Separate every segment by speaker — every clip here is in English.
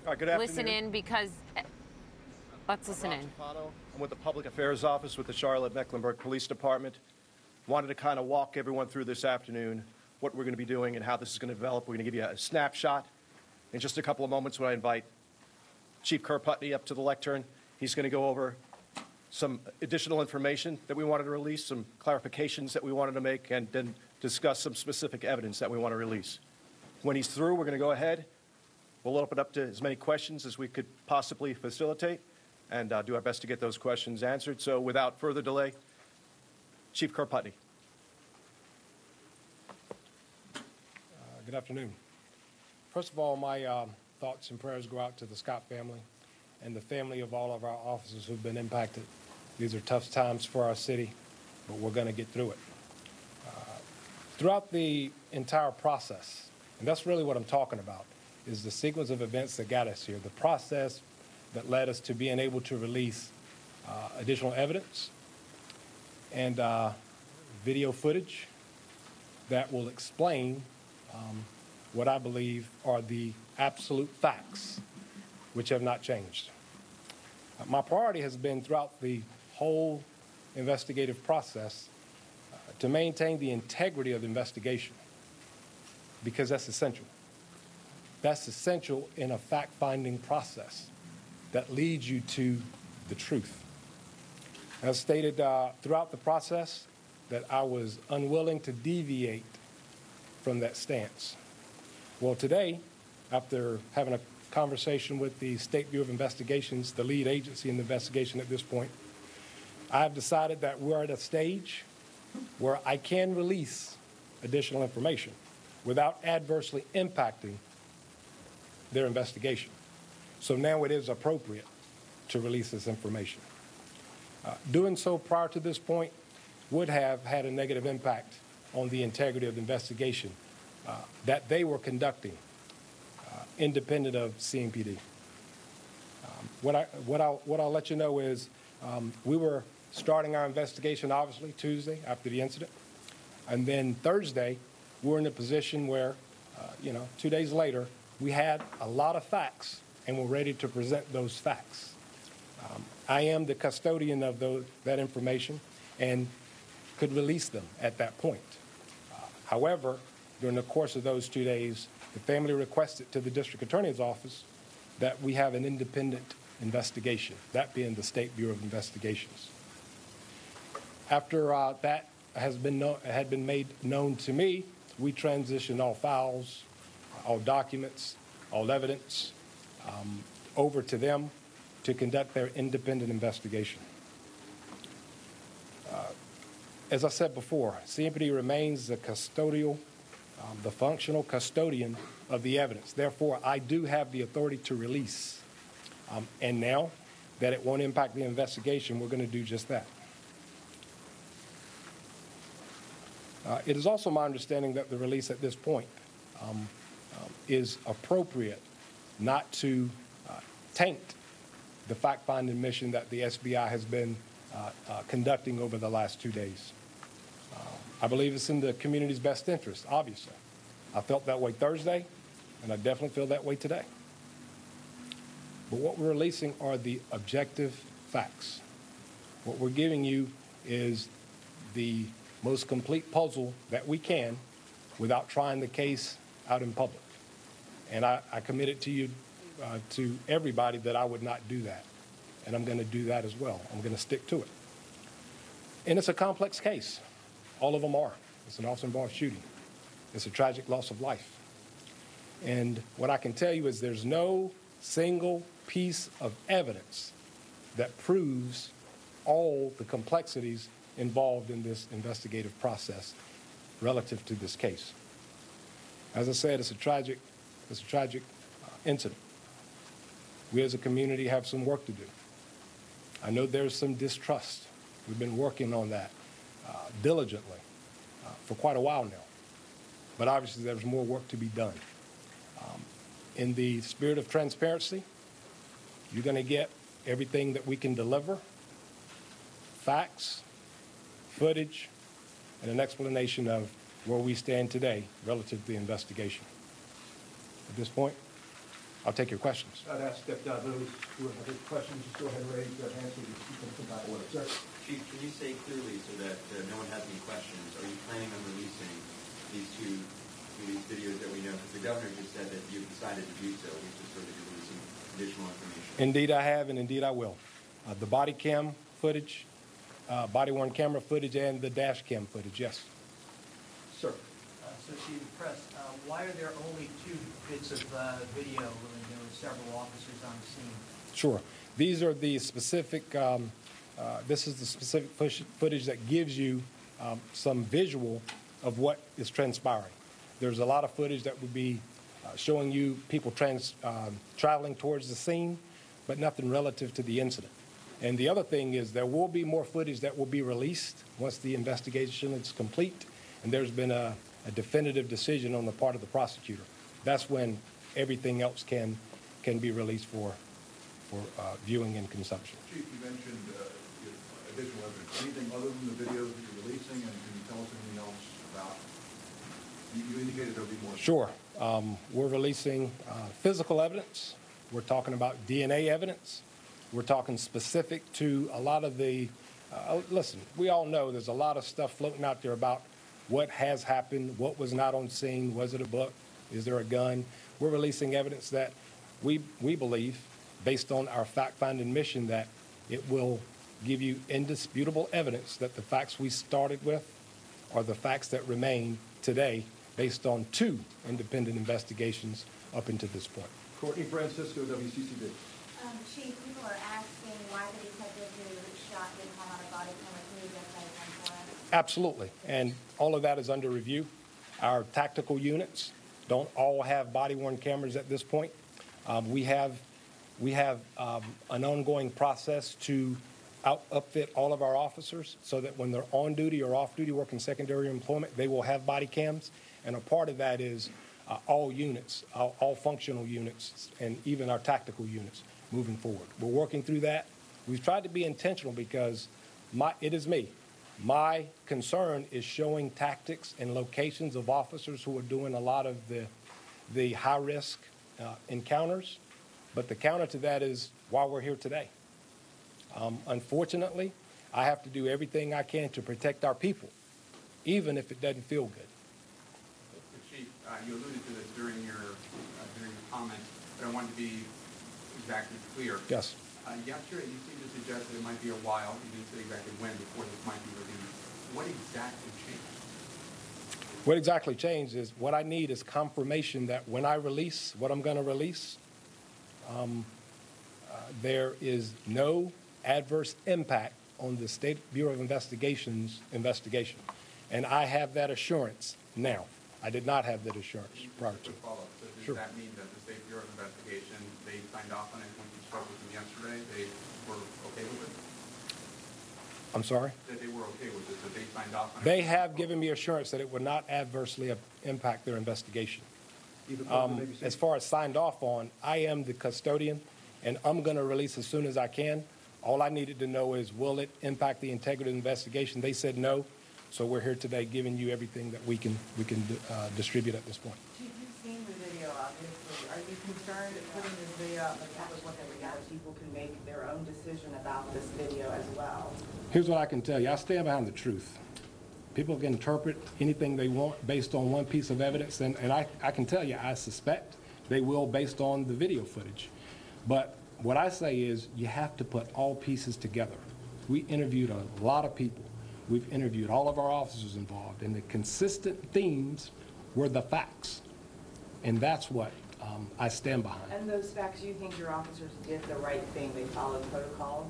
Speaker 1: All right, good afternoon.
Speaker 2: listen in because let's listen in.
Speaker 1: I'm with the Public Affairs Office with the Charlotte-Mecklenburg Police Department. Wanted to kind of walk everyone through this afternoon what we're going to be doing and how this is going to develop. We're going to give you a snapshot in just a couple of moments when I invite Chief Kerr Putney up to the lectern. He's going to go over some additional information that we wanted to release, some clarifications that we wanted to make, and then discuss some specific evidence that we want to release. When he's through, we're going to go ahead. We'll open up to as many questions as we could possibly facilitate and do our best to get those questions answered. So without further delay, Chief Kerr Putney.
Speaker 3: Good afternoon. First of all, my thoughts and prayers go out to the Scott family and the family of all of our officers who've been impacted. These are tough times for our city, but we're going to get through it. Throughout the entire process, and that's really what I'm talking about, is the sequence of events that got us here, the process that led us to being able to release additional evidence and video footage that will explain what I believe are the absolute facts, which have not changed. My priority has been throughout the whole investigative process to maintain the integrity of the investigation, because that's essential. That's essential in a fact-finding process that leads you to the truth. As stated throughout the process, that I was unwilling to deviate from that stance. Well, today, after having a conversation with the State Bureau of Investigations, the lead agency in the investigation at this point, I've decided that we're at a stage where I can release additional information without adversely impacting their investigation. So now it is appropriate to release this information. Doing so prior to this point would have had a negative impact on the integrity of the investigation that they were conducting, independent of CMPD. What I'll let you know is we were starting our investigation, obviously, Tuesday after the incident. And then Thursday, we're in a position where, 2 days later, we had a lot of facts and we're ready to present those facts. I am the custodian of that information and could release them at that point. However, during the course of those 2 days, the family requested to the district attorney's office that we have an independent investigation, that being the State Bureau of Investigations. After that had been made known to me, we transitioned all files, all documents, all evidence over to them to conduct their independent investigation. As I said before, CMPD remains the custodial, the functional custodian of the evidence. Therefore, I do have the authority to release. And now that it won't impact the investigation, we're going to do just that. It is also my understanding that the release at this point is appropriate, not to taint the fact-finding mission that the SBI has been conducting over the last 2 days. I believe it's in the community's best interest, obviously. I felt that way Thursday, and I definitely feel that way today. But what we're releasing are the objective facts. What we're giving you is the most complete puzzle that we can without trying the case out in public. And I committed to you, to everybody, that I would not do that. And I'm going to do that as well. I'm going to stick to it. And it's a complex case. All of them are. It's an officer-involved shooting. It's a tragic loss of life. And what I can tell you is there's no single piece of evidence that proves all the complexities involved in this investigative process relative to this case. As I said, it's a tragic incident. We as a community have some work to do. I know there's some distrust. We've been working on that diligently for quite a while now. But obviously there's more work to be done. In the spirit of transparency, you're going to get everything that we can deliver, facts, footage, and an explanation of where we stand today relative to the investigation. At this point, I'll take your questions.
Speaker 1: I'd ask that those who have any questions, just go ahead and raise their hands so we can keep them from that order. Sir?
Speaker 4: Chief, can you say clearly so that no one has any questions, are you planning on releasing these videos that we know? Because the governor just said that you've decided to do so, which is sort of releasing additional information.
Speaker 3: Indeed I have, and indeed I will. The body cam footage, body-worn camera footage, and the dash cam footage, yes.
Speaker 1: Sir?
Speaker 5: Associated Press, why are there only 2 bits of video when there were several officers on the scene?
Speaker 3: Sure. These are the specific, this is the specific footage that gives you some visual of what is transpiring. There's a lot of footage that would be showing you people traveling towards the scene, but nothing relative to the incident. And the other thing is there will be more footage that will be released once the investigation is complete, and there's been a definitive decision on the part of the prosecutor. That's when everything else can be released for viewing and consumption.
Speaker 6: Chief, you mentioned additional evidence. Anything other than the videos that you're releasing, and can you tell us anything else about? You indicated there'll be more.
Speaker 3: Sure. We're releasing physical evidence. We're talking about DNA evidence. We're talking specific to a lot of the, listen, we all know there's a lot of stuff floating out there about what has happened, what was not on scene, was it a book, is there a gun? We're releasing evidence that we believe, based on our fact-finding mission, that it will give you indisputable evidence that the facts we started with are the facts that remain today based on 2 independent investigations up until this point.
Speaker 1: Courtney Francisco, WCCB.
Speaker 7: Chief, people are asking why the detective who shot didn't have on a body camera. Can you just say something for us?
Speaker 3: Absolutely, and all of that is under review. Our tactical units don't all have body-worn cameras at this point. We have an ongoing process to upfit all of our officers so that when they're on duty or off duty working secondary employment, they will have body cams. And a part of that is all units, all functional units, and even our tactical units moving forward. We're working through that. We've tried to be intentional because it is me. My concern is showing tactics and locations of officers who are doing a lot of the high-risk encounters. But the counter to that is why we're here today. Unfortunately, I have to do everything I can to protect our people, even if it doesn't feel good.
Speaker 8: Chief, you alluded to this during your comments, but I wanted to be exactly clear.
Speaker 3: Yes.
Speaker 8: Yesterday, you seemed to suggest that it might be a while, you didn't say exactly when, before this might be released. What exactly changed?
Speaker 3: What exactly changed is what I need is confirmation that when I release what I'm going to release, there is no adverse impact on the State Bureau of Investigation's investigation. And I have that assurance now. I did not have that assurance prior to.
Speaker 8: Follow-up. So does
Speaker 3: Sure.
Speaker 8: that mean that the State Bureau of Investigation, they signed off on it when you spoke with them yesterday? They were okay with it?
Speaker 3: I'm sorry?
Speaker 8: That they were okay with it, that they signed off on it?
Speaker 3: They have given me assurance that it would not adversely impact their investigation. As far as signed off on, I am the custodian, and I'm going to release as soon as I can. All I needed to know is, will it impact the integrity of the investigation? They said no, so we're here today giving you everything that we can distribute at this point.
Speaker 9: Chief, you've seen the video, obviously. Are you concerned that putting this video out in the public look every day, people can make their own decision about this video as well?
Speaker 3: Here's what I can tell you. I stand behind the truth. People can interpret anything they want based on one piece of evidence, and I can tell you, I suspect they will based on the video footage. But what I say is you have to put all pieces together. We interviewed a lot of people. We've interviewed all of our officers involved, and the consistent themes were the facts. And that's what I stand behind.
Speaker 9: And those facts, you think your officers did the right thing? They followed protocol?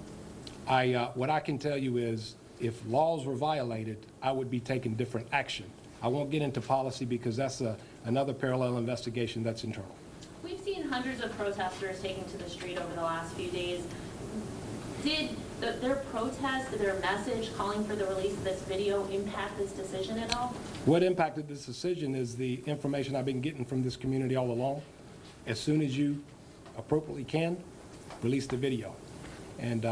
Speaker 3: What I can tell you is if laws were violated, I would be taking different action. I won't get into policy because that's another parallel investigation that's internal.
Speaker 10: We've seen hundreds of protesters taking to the street over the last few days. Did their protest, their message calling for the release of this video impact this decision at all?
Speaker 3: What impacted this decision is the information I've been getting from this community all along. As soon as you appropriately can, release the video. And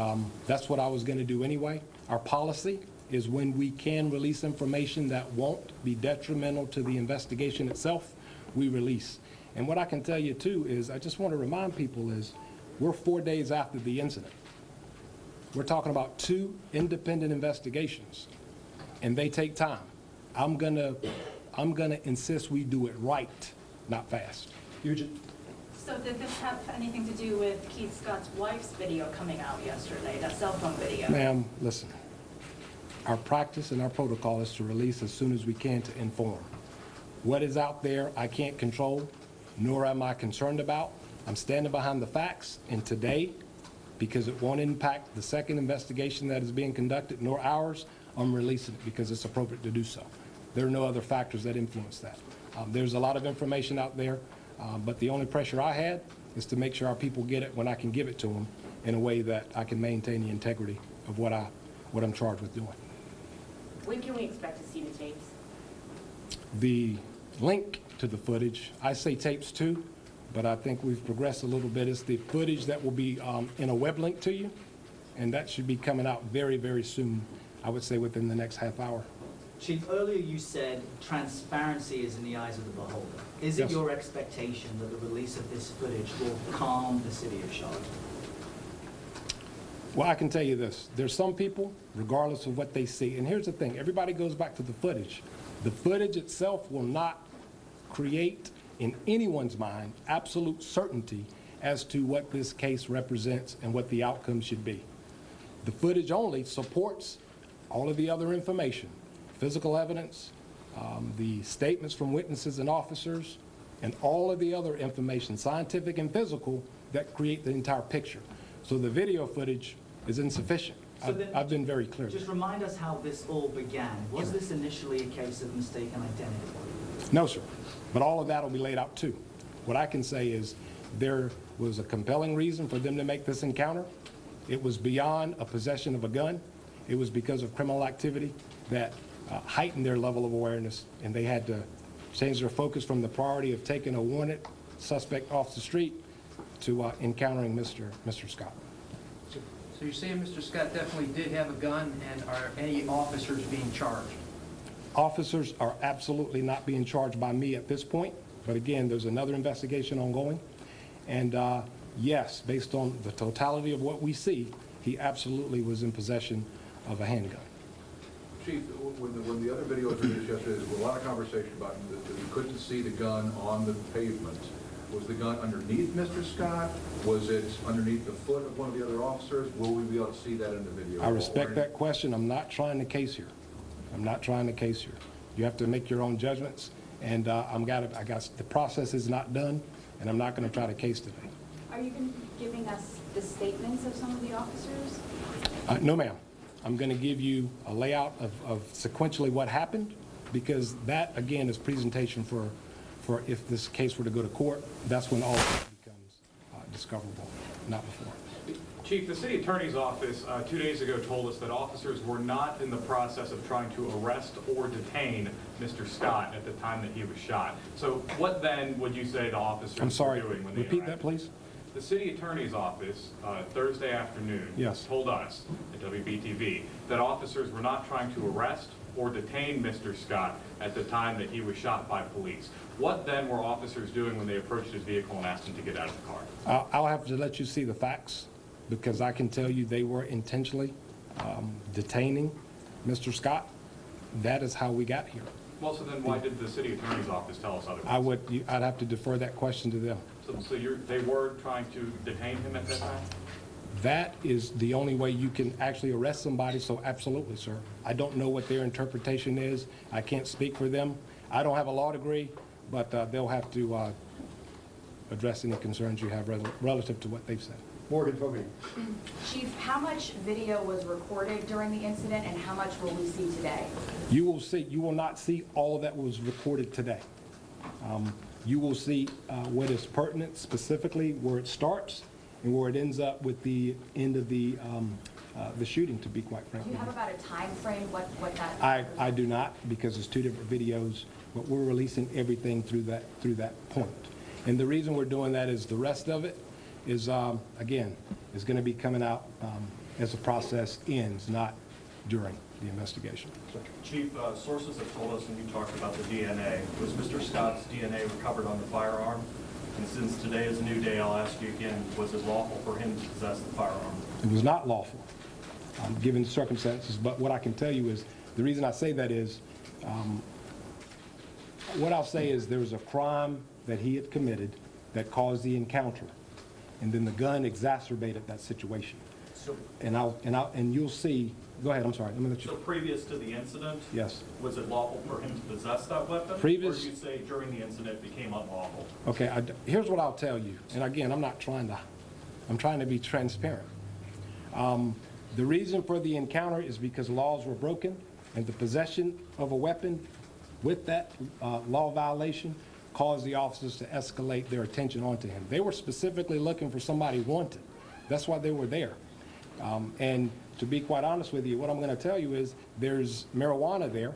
Speaker 3: that's what I was going to do anyway. Our policy is when we can release information that won't be detrimental to the investigation itself, we release. And what I can tell you too is, I just want to remind people is, we're 4 days after the incident. We're talking about 2 independent investigations, and they take time. I'm gonna insist we do it right, not fast.
Speaker 11: So did this have anything to do with Keith Scott's wife's video coming out yesterday, that cell phone video?
Speaker 3: Ma'am, listen. Our practice and our protocol is to release as soon as we can to inform. What is out there, I can't control, nor am I concerned about. I'm standing behind the facts, and today, because it won't impact the second investigation that is being conducted, nor ours, I'm releasing it because it's appropriate to do so. There are no other factors that influence that. There's a lot of information out there, but the only pressure I had is to make sure our people get it when I can give it to them in a way that I can maintain the integrity of what I'm charged with doing.
Speaker 10: When can we expect to see the tapes?
Speaker 3: The link to the footage, I say tapes too, but I think we've progressed a little bit. It's the footage that will be in a web link to you, and that should be coming out very, very soon, I would say within the next half hour.
Speaker 12: Chief, earlier you said transparency is in the eyes of the beholder. Is it
Speaker 3: Yes.
Speaker 12: your expectation that the release of this footage will calm the city of Charlotte?
Speaker 3: Well, I can tell you this. There's some people, regardless of what they see, and here's the thing, everybody goes back to the footage. The footage itself will not create in anyone's mind absolute certainty as to what this case represents and what the outcome should be. The footage only supports all of the other information, physical evidence, the statements from witnesses and officers, and all of the other information, scientific and physical, that create the entire picture. So the video footage is insufficient.
Speaker 12: So then,
Speaker 3: I've been very clear.
Speaker 12: Just remind us how this all began. Was this initially a case of mistaken identity?
Speaker 3: No, sir. But all of that will be laid out too. What I can say is there was a compelling reason for them to make this encounter. It was beyond a possession of a gun. It was because of criminal activity that heightened their level of awareness, and they had to change their focus from the priority of taking a wanted suspect off the street to encountering Mr. Scott.
Speaker 5: So you're saying Mr. Scott definitely did have a gun, and are any officers being charged?
Speaker 3: Officers are absolutely not being charged by me at this point, but again, there's another investigation ongoing. And yes, based on the totality of what we see, he absolutely was in possession of a handgun.
Speaker 6: Chief, when the other video was released yesterday, there was a lot of conversation about that you couldn't see the gun on the pavement. Was the gun underneath Mr. Scott? Was it underneath the foot of one of the other officers? Will we be able to see that in the video?
Speaker 3: I respect that question. I'm not trying to case here. I'm not trying to case here. You have to make your own judgments, and the process is not done, and I'm not going to try to case today.
Speaker 11: Are you going to be giving us the statements of some of the officers?
Speaker 3: No, ma'am. I'm going to give you a layout of sequentially what happened, because that, again, is presentation for if this case were to go to court. That's when all of it becomes discoverable, not before.
Speaker 13: Chief, the city attorney's office 2 days ago told us that officers were not in the process of trying to arrest or detain Mr. Scott at the time that he was shot. So what then would you say the officers were doing when they
Speaker 3: repeat that, please?
Speaker 13: The city attorney's office Thursday afternoon told us at WBTV that officers were not trying to arrest or detain Mr. Scott at the time that he was shot by police. What then were officers doing when they approached his vehicle and asked him to get out of the car?
Speaker 3: I'll have to let you see the facts, because I can tell you they were intentionally detaining Mr. Scott. That is how we got here.
Speaker 13: Well, so then why did the city attorney's office tell us otherwise?
Speaker 3: I'd have to defer that question to them.
Speaker 13: So they were trying to detain him at that time?
Speaker 3: That is the only way you can actually arrest somebody, so absolutely, sir. I don't know what their interpretation is. I can't speak for them. I don't have a law degree, but they'll have to address any concerns you have relative to what they've said.
Speaker 6: Morgan Fogarty.
Speaker 9: Chief, how much video was recorded during the incident, and how much will we see today?
Speaker 3: You will not see all that was recorded today. You will see what is pertinent, specifically where it starts and where it ends up with the end of the shooting, to be quite frank.
Speaker 9: Do you have about a time frame what that?
Speaker 3: I do not, because it's two different videos, but we're releasing everything through that point. And the reason we're doing that is the rest of it is, again, is going to be coming out as the process ends, not during the investigation.
Speaker 14: Chief, sources have told us, and you talked about the DNA, was Mr. Scott's DNA recovered on the firearm? And since today is a new day, I'll ask you again, was it lawful for him to possess the firearm?
Speaker 3: It was not lawful, given the circumstances. But what I can tell you is, the reason I say that is, what I'll say is there was a crime that he had committed that caused the encounter, and then the gun exacerbated that situation.
Speaker 14: So,
Speaker 3: And you'll see. Go ahead. I'm sorry. Let me let you.
Speaker 14: so previous to the incident,
Speaker 3: Yes.
Speaker 14: was it lawful for him to possess that weapon?
Speaker 3: Previous-
Speaker 14: Or do you say during the incident it became unlawful?
Speaker 3: Okay. Here's what I'll tell you. And again, I'm trying to be transparent. The reason for the encounter is because laws were broken, and the possession of a weapon with that law violation caused the officers to escalate their attention onto him. They were specifically looking for somebody wanted. That's why they were there. And to be quite honest with you, what I'm going to tell you is there's marijuana there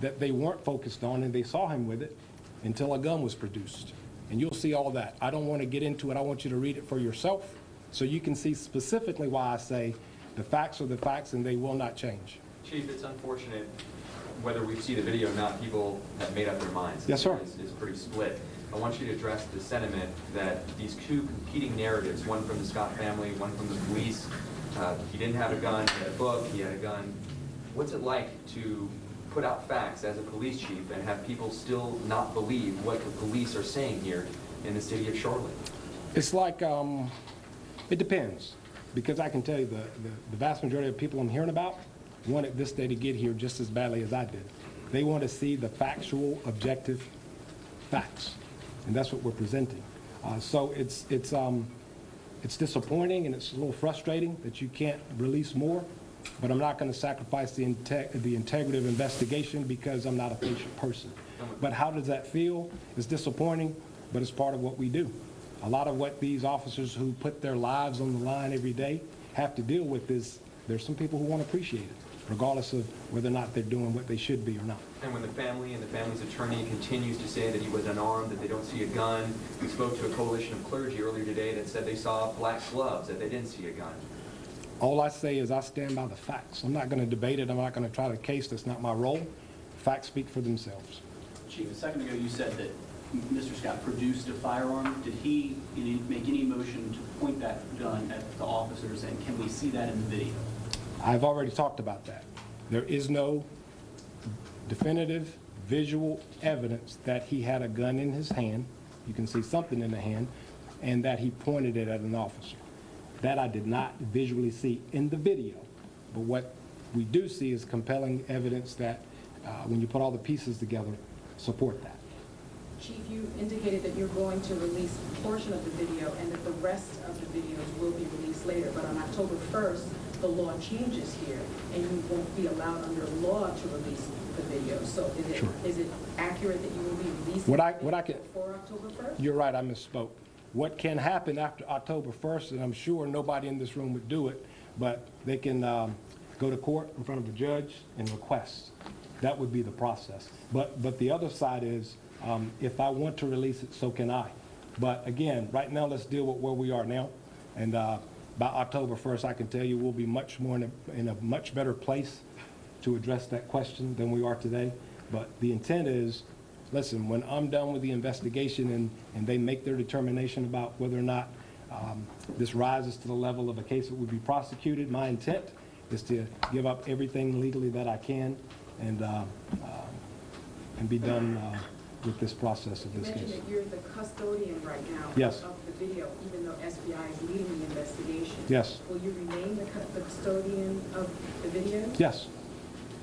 Speaker 3: that they weren't focused on, and they saw him with it until a gun was produced. And you'll see all that. I don't want to get into it. I want you to read it for yourself so you can see specifically why I say the facts are the facts and they will not change.
Speaker 4: Chief, it's unfortunate, whether we see the video or not, people have made up their minds.
Speaker 3: Yes, sir.
Speaker 4: It's pretty split. I want you to address the sentiment that these two competing narratives, one from the Scott family, one from the police, he didn't have a gun, he had a book, he had a gun. What's it like to put out facts as a police chief and have people still not believe what the police are saying here in the city of Charlotte?
Speaker 3: It's like, it depends. Because I can tell you the vast majority of people I'm hearing about wanted this day to get here just as badly as I did. They want to see the factual, objective facts. And that's what we're presenting. So it's disappointing and it's a little frustrating that you can't release more, but I'm not going to sacrifice the integrity of investigation because I'm not a patient person. But how does that feel? It's disappointing, but it's part of what we do. A lot of what these officers who put their lives on the line every day have to deal with is there's some people who won't appreciate it, regardless of whether or not they're doing what they should be or not.
Speaker 4: And when the family and the family's attorney continues to say that he was unarmed, that they don't see a gun, we spoke to a coalition of clergy earlier today that said they saw black gloves, that they didn't see a gun.
Speaker 3: All I say is I stand by the facts. I'm not going to debate it. I'm not going to try to case. That's not my role. Facts speak for themselves.
Speaker 15: Chief, a second ago you said that Mr. Scott produced a firearm. Did he make any motion to point that gun at the officers, and can we see that in the video?
Speaker 3: I've already talked about that. There is no definitive visual evidence that he had a gun in his hand. You can see something in the hand, and that he pointed it at an officer. That I did not visually see in the video. But what we do see is compelling evidence that when you put all the pieces together, support that.
Speaker 9: Chief, you indicated that you're going to release a portion of the video and that the rest of the videos will be released later. But on October 1st, the law changes here, and you won't be allowed under law to release the video. So is it accurate that you will be releasing before October 1st?
Speaker 3: You're right, I misspoke. What can happen after October 1st, and I'm sure nobody in this room would do it, but they can go to court in front of a judge and request. That would be the process. But the other side is, if I want to release it, so can I. But again, right now, let's deal with where we are now. And by October 1st, I can tell you we'll be much more in a much better place to address that question than we are today. But the intent is, listen, when I'm done with the investigation and they make their determination about whether or not this rises to the level of a case that would be prosecuted, my intent is to give up everything legally that I can and be done with this process of this case.
Speaker 9: You mentioned that you're the custodian right now
Speaker 3: Yes.
Speaker 9: of the video, even though SBI is leading the investigation.
Speaker 3: Yes.
Speaker 9: Will you remain the custodian of the video?
Speaker 3: Yes.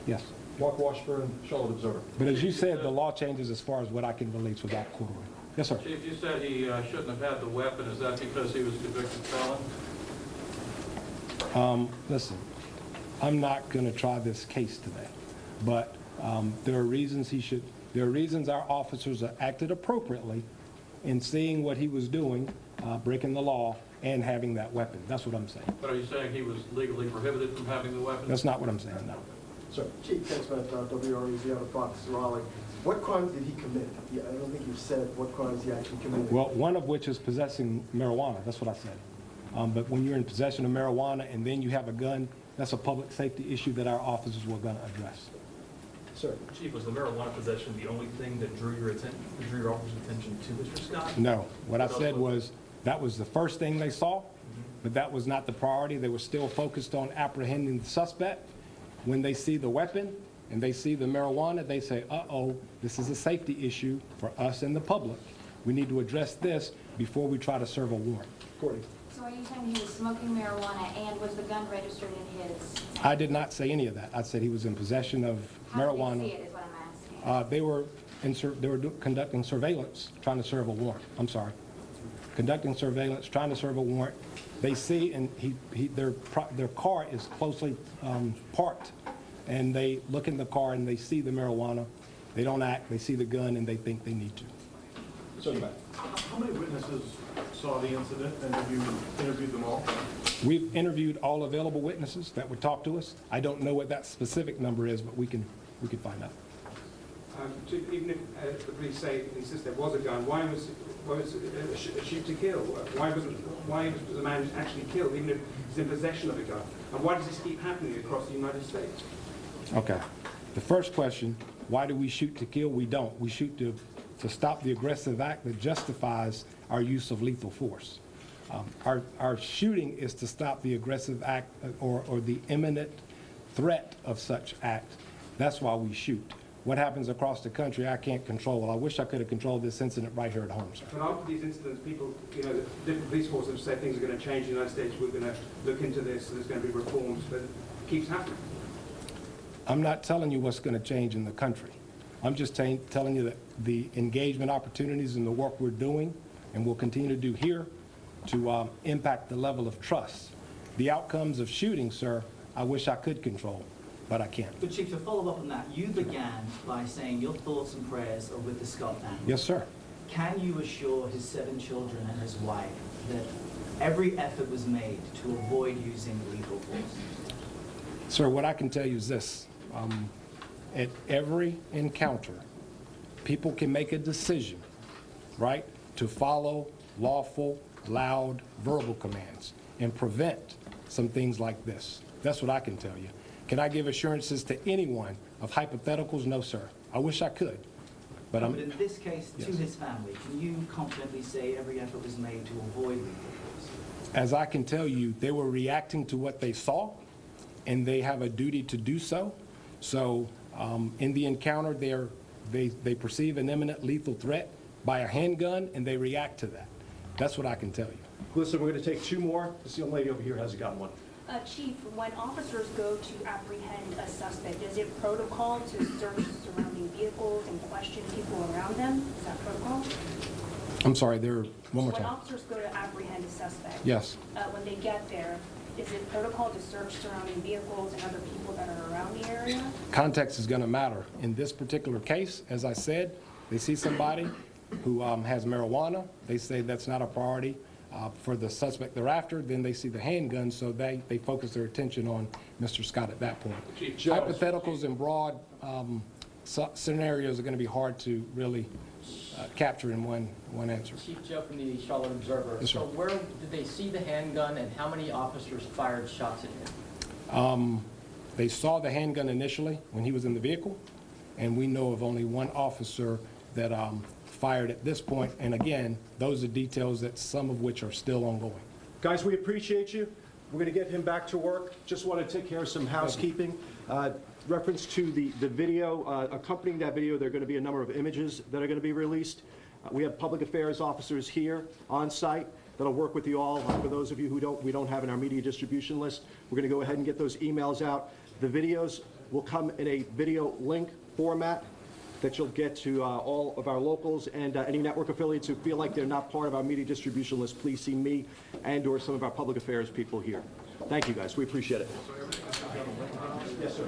Speaker 3: Yes.
Speaker 1: Mark Washburn, Charlotte Observer.
Speaker 3: But as you said, the law changes as far as what I can release without court order. Yes, sir.
Speaker 16: Chief, you said he shouldn't have had the weapon. Is that because he was a convicted felon?
Speaker 3: Listen, I'm not going to try this case today, but there are reasons there are reasons our officers acted appropriately in seeing what he was doing, breaking the law, and having that weapon. That's what I'm saying.
Speaker 16: But are you saying he was legally prohibited from having the weapon?
Speaker 3: That's not what I'm saying, no.
Speaker 17: Sir, Chief Ken Smith, WREZ out of Fox, Raleigh. What crimes did he commit? I don't think you said what crimes he actually committed.
Speaker 3: Well, one of which is possessing marijuana. That's what I said. But when you're in possession of marijuana and then you have a gun, that's a public safety issue that our officers were going to address.
Speaker 1: Sir.
Speaker 14: Chief, was the marijuana possession the only thing that drew your officer's attention to Mr. Scott?
Speaker 3: No. What I said was that was the first thing they saw, but that was not the priority. They were still focused on apprehending the suspect. When they see the weapon and they see the marijuana, they say, uh-oh, this is a safety issue for us and the public. We need to address this before we try to serve a warrant.
Speaker 1: Courtney.
Speaker 7: So are you saying he was smoking marijuana and was the gun registered in his?
Speaker 3: I did not say any of that. I said he was in possession of marijuana.
Speaker 7: How did they see it is what I'm asking.
Speaker 3: They were conducting surveillance, trying to serve a warrant. I'm sorry. Conducting surveillance, trying to serve a warrant. They see, and their car is closely parked, and they look in the car and they see the marijuana. They don't act. They see the gun and they think they need to.
Speaker 18: How many witnesses saw the incident, and have you interviewed them all?
Speaker 3: We've interviewed all available witnesses that would talk to us. I don't know what that specific number is, but we can find out.
Speaker 8: Even if the police say insist there was a gun, why was it a shoot to kill? Why was the man actually killed, even if he's in possession of a gun? And why does this keep happening across the United States?
Speaker 3: Okay. The first question, why do we shoot to kill? We don't. We shoot to stop the aggressive act that justifies our use of lethal force. Our shooting is to stop the aggressive act or the imminent threat of such act. That's why we shoot. What happens across the country, I can't control. I wish I could have controlled this incident right here at home, sir.
Speaker 8: But after these incidents, people, different police forces have said things are going to change in the United States. We're going to look into this, and there's going to be reforms, but it keeps happening. I'm
Speaker 3: not telling you what's going to change in the country. I'm just telling you that the engagement opportunities and the work we're doing and will continue to do here to impact the level of trust. The outcomes of shooting, sir, I wish I could control, but I can't.
Speaker 12: But Chief, to follow up on that, you began by saying your thoughts and prayers are with the Scott family.
Speaker 3: Yes, sir.
Speaker 12: Can you assure his 7 children and his wife that every effort was made to avoid using lethal force?
Speaker 3: Sir, what I can tell you is this. At every encounter, people can make a decision, right, to follow lawful, loud, verbal commands and prevent some things like this. That's what I can tell you. Can I give assurances to anyone of hypotheticals? No, sir. I wish I could. But
Speaker 12: in this case,
Speaker 3: yes.
Speaker 12: To his family, can you confidently say every effort was made to avoid lethal force?
Speaker 3: As I can tell you, they were reacting to what they saw, and they have a duty to do so. So in the encounter, they perceive an imminent lethal threat by a handgun, and they react to that. That's what I can tell you.
Speaker 1: Listen, we're going to take 2 more. This young lady over here hasn't gotten one.
Speaker 11: Chief, when officers go to apprehend a suspect, is it protocol to search surrounding vehicles and question people around them? Is that protocol?
Speaker 3: I'm sorry, one more
Speaker 11: When
Speaker 3: time.
Speaker 11: officers go to apprehend a suspect,
Speaker 3: Yes.
Speaker 11: When they get there, is it protocol to search surrounding vehicles and other people that are around the area?
Speaker 3: Context is going to matter. In this particular case, as I said, they see somebody who has marijuana. They say that's not a priority for the suspect they're after. Then they see the handgun, so they focus their attention on Mr. Scott at that point. Hypotheticals and broad scenarios are going to be hard to really capture in one answer.
Speaker 19: Chief Joe from the Charlotte Observer.
Speaker 3: Yes, sir.
Speaker 19: So where did they see the handgun, and how many officers fired shots at him?
Speaker 3: They saw the handgun initially when he was in the vehicle, and we know of only one officer that fired at this point. And again, those are details that some of which are still ongoing.
Speaker 1: Guys, we appreciate you. We're going to get him back to work. Just want to take care of some housekeeping. Reference to the video, accompanying that video, there are going to be a number of images that are going to be released. We have public affairs officers here on site that'll work with you all. For those of you who we don't have in our media distribution list, we're going to go ahead and get those emails out. The videos will come in a video link format that you'll get to all of our locals and any network affiliates who feel like they're not part of our media distribution list. Please see me and or some of our public affairs people here. Thank you, guys. We appreciate it. Yes, sir.